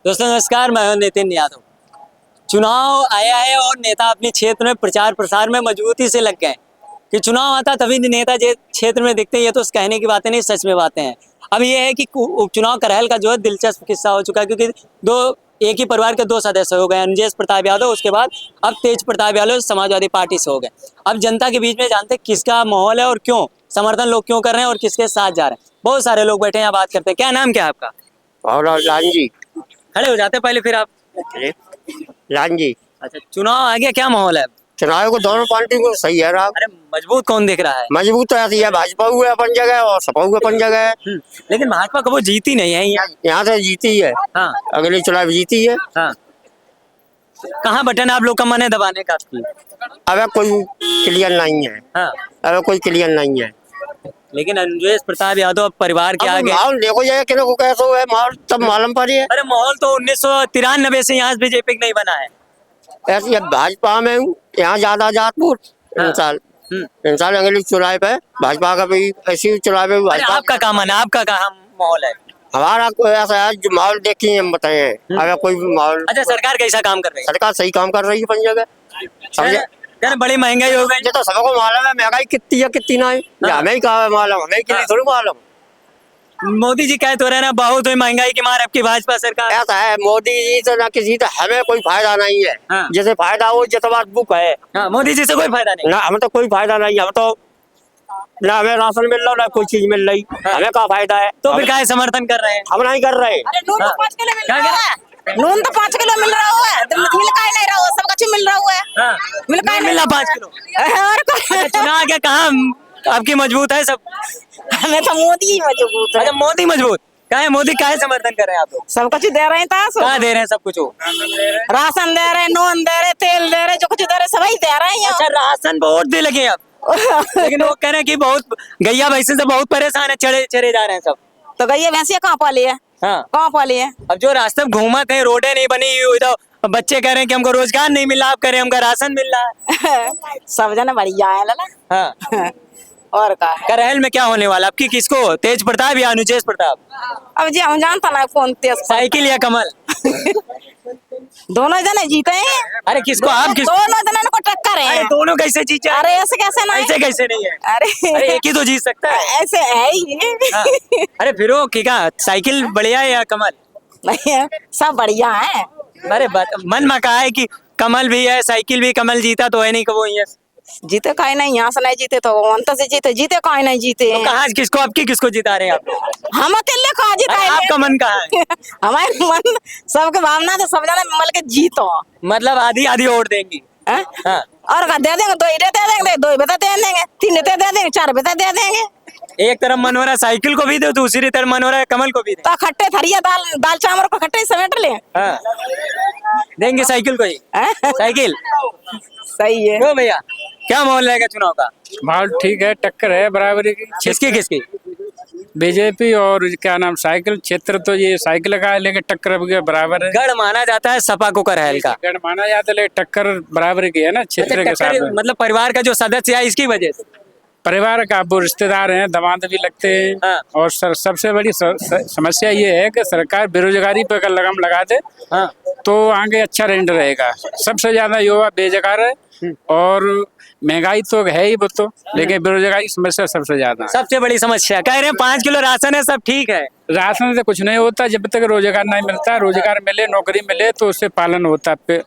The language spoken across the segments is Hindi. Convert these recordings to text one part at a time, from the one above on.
दोस्तों नमस्कार, मैं हूं नितिन यादव। चुनाव आया है और नेता अपने क्षेत्र में प्रचार प्रसार में मजबूती से लग गए कि चुनाव आता तभी नेता क्षेत्र में दिखते हैं। ये तो कहने की बातें नहीं, सच में बातें हैं। अब ये है कि उपचुनाव करहल का जो है दिलचस्प किस्सा हो चुका है, क्योंकि एक ही परिवार के 2 सदस्य हो गए, अंजेश प्रताप यादव, उसके बाद अब तेज प्रताप यादव समाजवादी पार्टी से हो गए। अब जनता के बीच में जानते हैं किसका माहौल है और क्यों समर्थन लोग क्यों कर रहे हैं और किसके साथ जा रहे हैं। बहुत सारे लोग बैठे हैं, बात करते हैं। क्या नाम क्या है आपका? और लाल जी। खड़े हो जाते पहले, फिर आप। लाल जी, अच्छा, चुनाव आ गया, क्या माहौल है? चुनाव को दोनों पार्टी को सही है रहा। अरे मजबूत कौन दिख रहा है? मजबूत तो ऐसी है, भाजपा हुए अपन जगह और सपा हुए अपन जगह है। लेकिन भाजपा कभी जीती नहीं है यहाँ से जीती है। हाँ अगले चुनाव जीती है। हाँ। कहाँ बटन आप लोग का मन है दबाने का? अब कोई क्लियर नहीं है। हाँ। अब कोई क्लियर नहीं है। लेकिन अंजेश प्रताप यादव अब परिवार के आगे माहौल देखो जाए कि कैसा है माहौल, तब मालूम पड़ी है। अरे माहौल तो 1993 से यहाँ बीजेपी नहीं बना है। ऐसी है भाजपा में हूँ, यहाँ ज्यादा जातपुर इंसान अगले चुनाव पे भाजपा का भी ऐसी चुनाव है। आपका क्या मन है, आपका क्या माहौल है? हमारा कोई ऐसा है जो माहौल देखिए हम बताए। अगर कोई माहौल। अच्छा, सरकार कैसा काम कर रही है? सरकार सही काम कर रही है अपन जगह। समझे? यार बड़ी महंगाई हो गई। ये तो सबको मालूम है महंगाई कितनी है कितनी नहीं। हमें ही कहा मालूम, हमें के लिए थोड़ी मालूम। मोदी जी कह तो रहे ना बहुत हुई महंगाई की मार आपकी भाजपा सरकार। ऐसा है, मोदी जी से ना किसी से हमें कोई फायदा नहीं है। जैसे फायदा हो जितना बुक है। मोदी जी से कोई फायदा नहीं ना, हमें तो कोई फायदा नहीं। हम तो ना हमें राशन मिल रहा ना कोई चीज मिल रही। हमें क्या फायदा है? तो फिर क्या समर्थन कर रहे हैं? हम नहीं कर रहे। नून तो 5 किलो मिल रहा है। नून तो 5 किलो मिल रहा है, मिल का ही नहीं रहा, सब कुछ मिल रहा है। मिल का ही मिला 5 किलो। और चुनाव के कहाँ आपकी मजबूत है सब? हमें तो मोदी ही मजबूत है। अच्छा, मोदी मजबूत काहे? मोदी काहे समर्थन कर रहे हैं आप लोग? सब कुछ दे रहे हैं, क्या दे रहे हैं? सब कुछ हो, राशन दे रहे, नून दे रहे, तेल दे रहे, जो कुछ दे रहे सभी दे रहे हैं। अच्छा, राशन पे वोट दे लगे आप। लेकिन वो कह रहे हैं कि बहुत गैया भैंसे से बहुत परेशान है, चरे जा रहे हैं सब। तो गैया भैंसिया कहाँ पाली है? हाँ, कहाँ पाली है? अब जो रास्ते में घूमा कहीं रोडें नहीं बनी, इधर बच्चे कह रहे हैं कि हमको रोजगार नहीं मिला, आप कह रहे हैं हमको राशन मिल रहा है। सब जने बढ़िया है लाला। हाँ। और का करहल में क्या होने वाला आपकी? किसको, तेज प्रताप या अनुजेश प्रताप? अब जी हम जानता ना कौन तेज, साइकिल या कमल? दोनों जने जीते हैं। अरे किसको आप दोनों जने को टक्कर है। अरे दोनों कैसे जीते? अरे ऐसे कैसे नहीं? ऐसे कैसे नहीं है? अरे एक ही तो जीत सकता है। ऐसे है ही। हाँ। अरे फिर वो क्या साइकिल बढ़िया है या कमल? नहीं है, सब बढ़िया है। अरे मन में कहा है कि कमल भी है, साइकिल भी। कमल जीता तो है नहीं कबो ये। जीते काहे नहीं, यहाँ से नहीं जीते तो अंत से जीते, जीते काहे नहीं जीते। तो कहाँ किसको आपकी किसको जिता रहे हैं आप? हम अकेले कहाँ जीता है? आपका मन कहाँ है? हमारे मन सबके भावना तो सब जने मिल के जीतो। मतलब आधी आधी वोट देंगी? हाँ? और दे देंगे, 2 दे देंगे, 2 बता दे देंगे, 3 दे देंगे, 4 बता दे देंगे। एक तरफ मन हो रहा है साइकिल को भी दो, दूसरी तरफ मन हो रहा है कमल को भी दे। तो खट्टे थरिया दाल चावल को खट्टे समेट ले। हाँ। देंगे साइकिल को ही। साइकिल सही है। क्यों भैया, क्या माहौल रहेगा चुनाव का? माहौल ठीक है, टक्कर है बराबरी की। किसकी किसकी? बीजेपी और क्या नाम साइकिल क्षेत्र, तो ये साइकिल का है लेकिन टक्कर अब के बराबर है। गढ़ माना जाता है सपा को करहल का। गढ़ माना जाता है लेकिन टक्कर बराबरी की है ना क्षेत्र के साथ में। मतलब परिवार का जो सदस्य है इसकी वजह से। परिवार का वो रिश्तेदार हैं, दामाद भी लगते हैं। हाँ। और सबसे बड़ी समस्या ये है कि सरकार बेरोजगारी पे अगर लगाम लगा दे तो आगे अच्छा रेंट रहेगा। सबसे ज्यादा युवा बेरोजगार है और महंगाई तो है ही वो तो, लेकिन बेरोजगारी की समस्या सबसे ज्यादा। सबसे बड़ी समस्या कह रहे हैं 5 किलो राशन है, सब ठीक है। राशन से कुछ नहीं होता जब तक रोजगार नहीं मिलता। रोजगार मिले, नौकरी मिले तो उससे पालन होता है।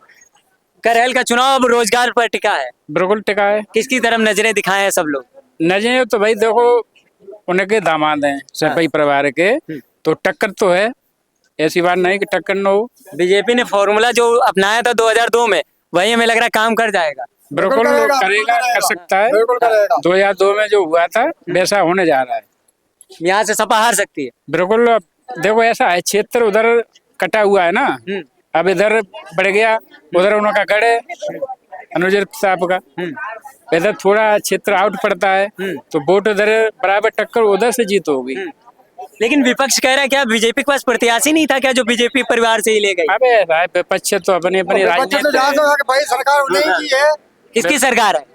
करहल का चुनाव अब रोजगार पर टिका है। बिल्कुल टिका है। किसकी तरफ नजरें दिखाए हैं सब लोग? नजर तो भाई देखो, उनके दामाद हैं सपई परिवार के, तो टक्कर तो है, ऐसी बात नहीं कि टक्कर न हो। बीजेपी ने फॉर्मूला जो अपनाया था 2002 में, वही हमें लग रहा है काम कर जाएगा। बिल्कुल करेगा, कर सकता है। 2002 में जो हुआ था वैसा होने जा रहा है। यहाँ से सपा हार सकती है। बिल्कुल। देखो ऐसा है, क्षेत्र उधर कटा हुआ है ना, अब इधर बढ़ गया, उधर उनका गढ़ है अनुजेश साहब का, इधर थोड़ा क्षेत्र आउट पड़ता है तो वोट उधर बराबर टक्कर उधर से जीत होगी। लेकिन विपक्ष कह रहा है क्या बीजेपी के पास प्रत्याशी नहीं था क्या जो बीजेपी परिवार से ही ले गई? अबे विपक्ष तो अपनी अपनी राजनीति। भाई सरकार उन्हीं की है। किसकी सरकार है?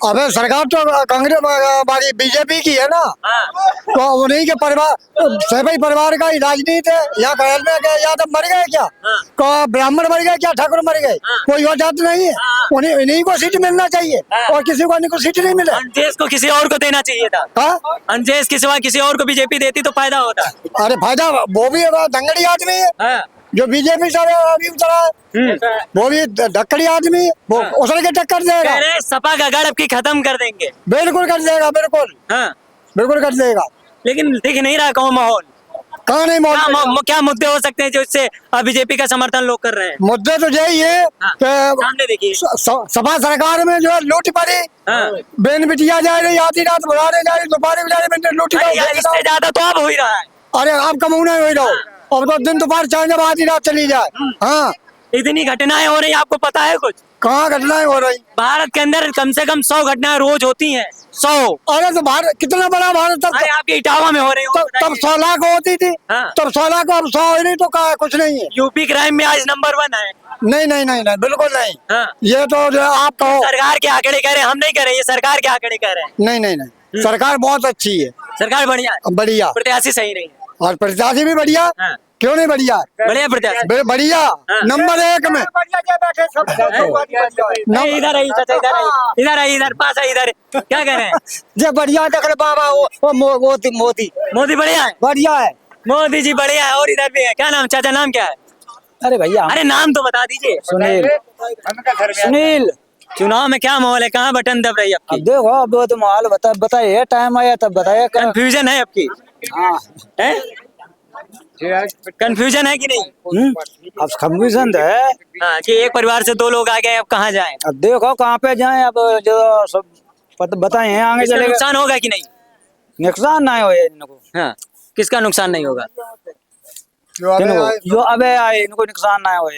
अबे सरकार तो कांग्रेस वाली बीजेपी की है ना, तो उन्हीं के परिवार सभी परिवार का ही राजनीति है। या गैर में गए या तो मर गए क्या, तो ब्राह्मण मर गए क्या, ठाकुर मर गए, कोई और जात नहीं है। उन्हीं इन्हीं को सीट मिलना चाहिए और किसी को इनको सीट नहीं मिले। अंजेस को किसी और को देना चाहिए था। हाँ अंजेस के सिवा किसी और को बीजेपी देती तो फायदा होता। अरे फायदा वो भी है, दंगड़ी आदमी है जो बीजेपी से अभी उतरा है, वो भी धक्कड़ी आदमी है, वो उतर के टक्कर देगा। कह रहे हैं सपा का गढ़ अब की खत्म कर देंगे। बिल्कुल कर देगा, बिल्कुल बिल्कुल कर देगा। लेकिन दिख नहीं रहा कौन माहौल, कहाँ नहीं मौत। क्या मुद्दे हो सकते हैं जो इससे बीजेपी का समर्थन लोग कर रहे हैं? मुद्दे तो यही है सामने देखिए, सपा सरकार में जो है लूट पड़ी, बेन बिटिया जा रही, आधी रात बुलाने जा रही, दोपहर में लूट। इससे ज्यादा तो अब हो ही रहा है। अरे आप कमौना हो रहा, अब तो दिन दोपहर चाहे जब आधी रात चली जाए। हाँ इतनी घटनाएं हो रही, आपको पता है कुछ? कहाँ घटनाएं हो रही? भारत के अंदर कम से कम 100 घटनाएं रोज होती हैं। 100। अरे तो भारत कितना बड़ा भारत था, आपके इटावा में हो रही हो, तब 100 लाख होती थी, तब 100 लाख, अब 100 ही नहीं तो कुछ नहीं है। यूपी क्राइम में आज नंबर 1 है। नहीं नहीं नहीं नहीं बिल्कुल नहीं। ये तो जो आप कहो सरकार के आंकड़े कह रहे हैं, हम नहीं कह रहे, ये सरकार के आंकड़े कह रहे हैं। नहीं नहीं नहीं, सरकार बहुत अच्छी है, सरकार बढ़िया है, बढ़िया, प्रत्याशी सही नहीं है और प्रत्याशी भी बढ़िया। क्यों नहीं बढ़िया? बढ़िया प्रत्याशी, बढ़िया नंबर 1 में। इधर आई चाचा, इधर आई, इधर पास है, इधर क्या कह रहे हैं? जे बढ़िया देख ले बाबा, वो मोदी बढ़िया है, बढ़िया है, मोदी जी बढ़िया है। और इधर भी है, क्या नाम चाचा, नाम क्या है? अरे भैया, अरे नाम तो बता दीजिए। सुनील। चुनाव में क्या माहौल है, कहाँ बटन दब रही है अब देखो, अब तो माहौल बताइए, टाइम आया तब बताइए। कंफ्यूजन है आपकी? है कंफ्यूजन है कि नहीं? अब कंफ्यूजन है। हाँ, कि एक परिवार से 2 लोग आ गए, अब कहाँ जाएं? अब देखो कहाँ पे जाएं, अब जो सब बताए हैं आगे चलेगा। नुकसान होगा कि नहीं? नुकसान नहीं हो इनको। हाँ, किसका नुकसान नहीं होगा? जो अबे आए इनको नुकसान ना हो,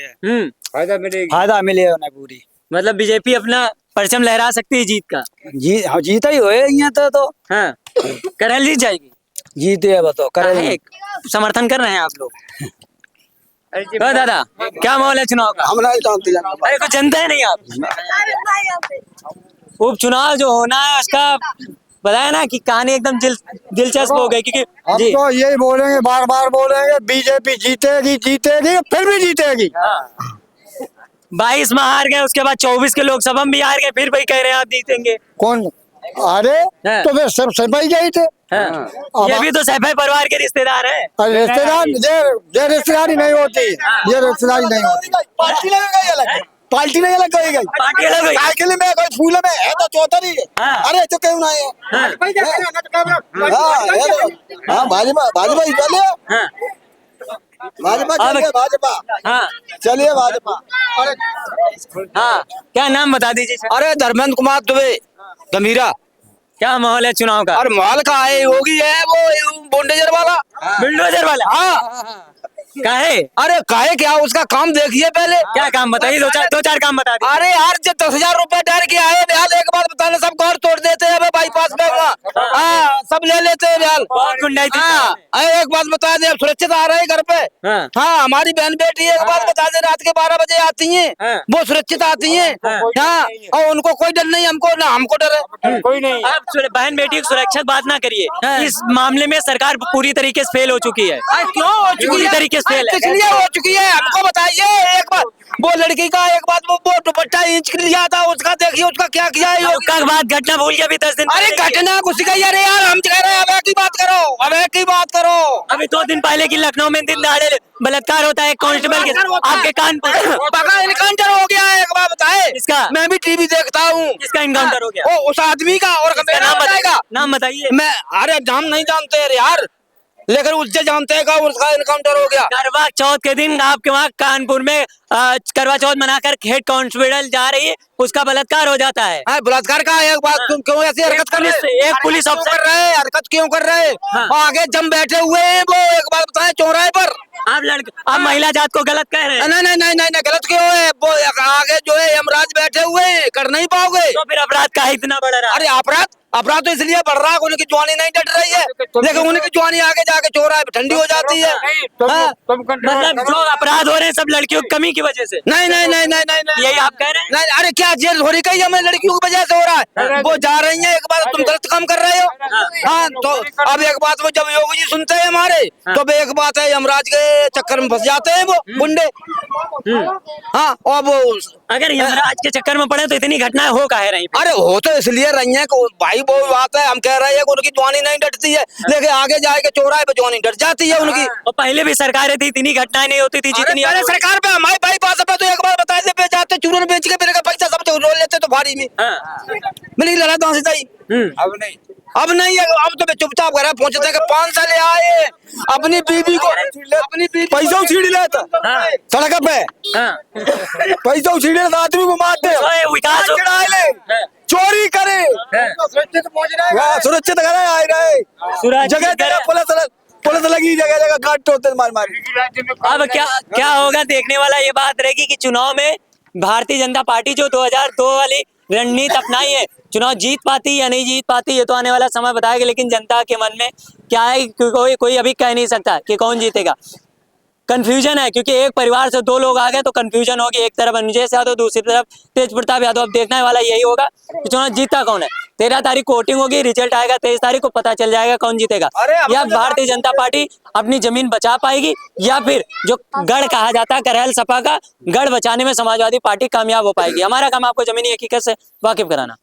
फायदा मिलेगा उन्हें पूरी। मतलब बीजेपी अपना परचम लहरा सकती है जीत का। जीता ही होए यहाँ तो। हाँ, करल जीत जाएगी। जीते है बताओ, करे समर्थन कर रहे हैं आप लोग? तो दादा क्या माहौल है चुनाव का? हम नहीं जानते। अरे कुछ जानते हैं नहीं आप? उपचुनाव जो होना है उसका बताया ना कि कहानी एकदम दिलचस्प हो गई, क्योंकि हम तो यही बोलेंगे, बार बार बोलेंगे, बीजेपी जीतेगी जीतेगी फिर भी जीतेगी। 22 में हार गए, उसके बाद 24 के लोकसभा में भी हार गए, फिर वही कह रहे हैं आप जीतेंगे। कौन? अरे तो वे सब सफाई गई थे। ये भी तो सफाई परिवार के रिश्तेदार हैं। रिश्तेदार ये रिश्तेदारी नहीं होती, ये रिश्तेदारी नहीं होती। पार्टी लगेगी अलग, पार्टी नहीं अलग गई, पार्टी अलग गई। साइकिल में कोई फूल में है तो चौधरी है। अरे तो क्यों नहीं है? हाँ भाजपा, भाजपा ही चलिए, भाजपा चलिए, भाजपा। हाँ चलिए भाजपा। हाँ, क्या नाम बता दीजिए? अरे धर्मेंद्र कुमार दुबे गमीरा। क्या माहौल है चुनाव का? और माल का है होगी है वो बुलडोजर वाला। बुलडोजर वाला? हाँ काहे? अरे काहे क्या, उसका काम देखिए पहले। क्या काम बताइए, दो चार काम बता दीजिए। अरे यार जब 10,000 रुपए डर के आए बिहार, एक बात बताने सब घर तोड़ देते हैं बाईपास में वहाँ। हाँ सब ले लेते हैं बिहार। बहुत गुंडाई थी। हाँ एक बात बता दे, अब सुरक्षित आ रहे हैं घर पे। हाँ हमारी बहन बेटी एक बात बता दे, रात के 12 बजे आती हैं, वो सुरक्षित आती हैं। हाँ और उनको कोई डर नहीं, हमको ना हमको डर है कोई नहीं। आप बहन बेटी की सुरक्षा बात ना करिए, इस मामले में सरकार पूरी तरीके से फेल हो चुकी है। क्यों हो चुकी पूरी है? तरीके से फेल है। इसलिए हो चुकी है, हमको बताइए एक बात। वो लड़की का एक बात, वो दुपट्टा इंच लिया था उसका, देखिए उसका क्या किया है। बात घटना भूल गया, अभी 10 दिन। अरे घटना कुछ का यार, हम कह रहे हैं अब की बात करो, अब की बात करो। अभी 2 दिन पहले की लखनऊ में दिन दहाड़े बलात्कार होता है कांस्टेबल के, आपके कान पर इनकाउंटर हो गया है, एक बात बताए। इसका मैं भी टीवी देखता हूँ। इसका इनकाउंटर हो गया? उस आदमी का। और नाम बताइए। मैं अरे नाम नहीं जानते यार, लेकिन उससे जानते हैं उसका इनकाउंटर हो गया। करवा चौथ के दिन आपके वहाँ कानपुर में करवा चौथ मनाकर हेड कांस्टेबल जा रही है, उसका बलात्कार हो जाता है। बलात्कार का एक बात, तुम क्यों ऐसी हरकत कर रहे हैं? एक पुलिस अफसर कर रहे हैं, हरकत क्यों कर रहे हैं? आगे जम बैठे हुए हैं वो, एक बात बताए चौराहे पर। आप महिला जात को गलत कह रहे हैं। नहीं नहीं नहीं नहीं गलत क्यों है? वो आगे जो है यमराज बैठे हुए हैं, कर नहीं पाओगे तो फिर अपराध का इतना बड़ा रहा? अरे अपराध अपराध तो इसलिए बढ़ रहा है उनकी जवानी नहीं डट रही है, लेकिन उनकी जवानी आगे जाके चोरा है ठंडी हो जाती है। हाँ? मतलब जो अपराध हो रहे हैं सब लड़कियों की कमी की वजह से। नहीं नहीं नहीं नहीं नहीं नहीं यही आप कह रहे हैं? नहीं, अरे क्या जेल हो रही कही हमें लड़कियों की वजह से हो रहा है, वो जा रही है एक बार तुम गलत काम कर रहे हो। हाँ तो अब एक बात वो जब योगी जी सुनते हैं हमारे तो एक बात है यमराज के चक्कर में फंस जाते हैं वो गुंडे। हाँ और वो अगर यमराज के चक्कर में पड़े तो इतनी घटनाएं हो काहे रही? अरे हो तो इसलिए रही है भाई, वो बात है हम कह रहे हैं कि उनकी जवानी नहीं डटती है, लेकिन आगे जाके चौराहे पे जवानी डट जाती है उनकी। और पहले भी सरकारें थी, इतनी घटनाएं नहीं होती थी जितनी पहले सरकार पे हमारे भाई पास पे तो एक बार बताए थे पे जाते चूरन बेच के मेरे का पैसा सब रोल लेते तो भारी में मिली लड़ा तो हंसी। अब नहीं है, अब तो मैं चुपचाप घर पहुंचते हैं कि 5 साल आए अपनी बीवी को पैसा उछीड़ लेता सड़क पे, पैसा उछीड़ लेता आदमी को मारते विकास चोरी करे सुरक्षित करे आए रहे जगह जगह पुलिस लगी जगह जगह काट होते मार मार। अब क्या होगा देखने वाला ये बात रहेगी कि चुनाव में भारतीय जनता पार्टी जो 2002 वाली रणनीति अपनाई है चुनाव जीत पाती या नहीं जीत पाती ये तो आने वाला समय बताएगा, लेकिन जनता के मन में क्या है कोई अभी कह नहीं सकता कि कौन जीतेगा। कंफ्यूजन है क्योंकि एक परिवार से 2 लोग आ गए तो कंफ्यूजन होगी, एक तरफ अनुजय यादव दूसरी तरफ तेज प्रताप यादव। अब देखने वाला यही होगा कि चुनाव जीता कौन है। 13 तारीख को वोटिंग होगी, रिजल्ट आएगा 23 तारीख को पता चल जाएगा कौन जीतेगा। या भारतीय जनता पार्टी अपनी जमीन बचा पाएगी या फिर जो गढ़ कहा जाता है करेल सपा का गढ़ बचाने में समाजवादी पार्टी कामयाब हो पाएगी। हमारा काम आपको जमीनी हकीकत से वाकिफ कराना।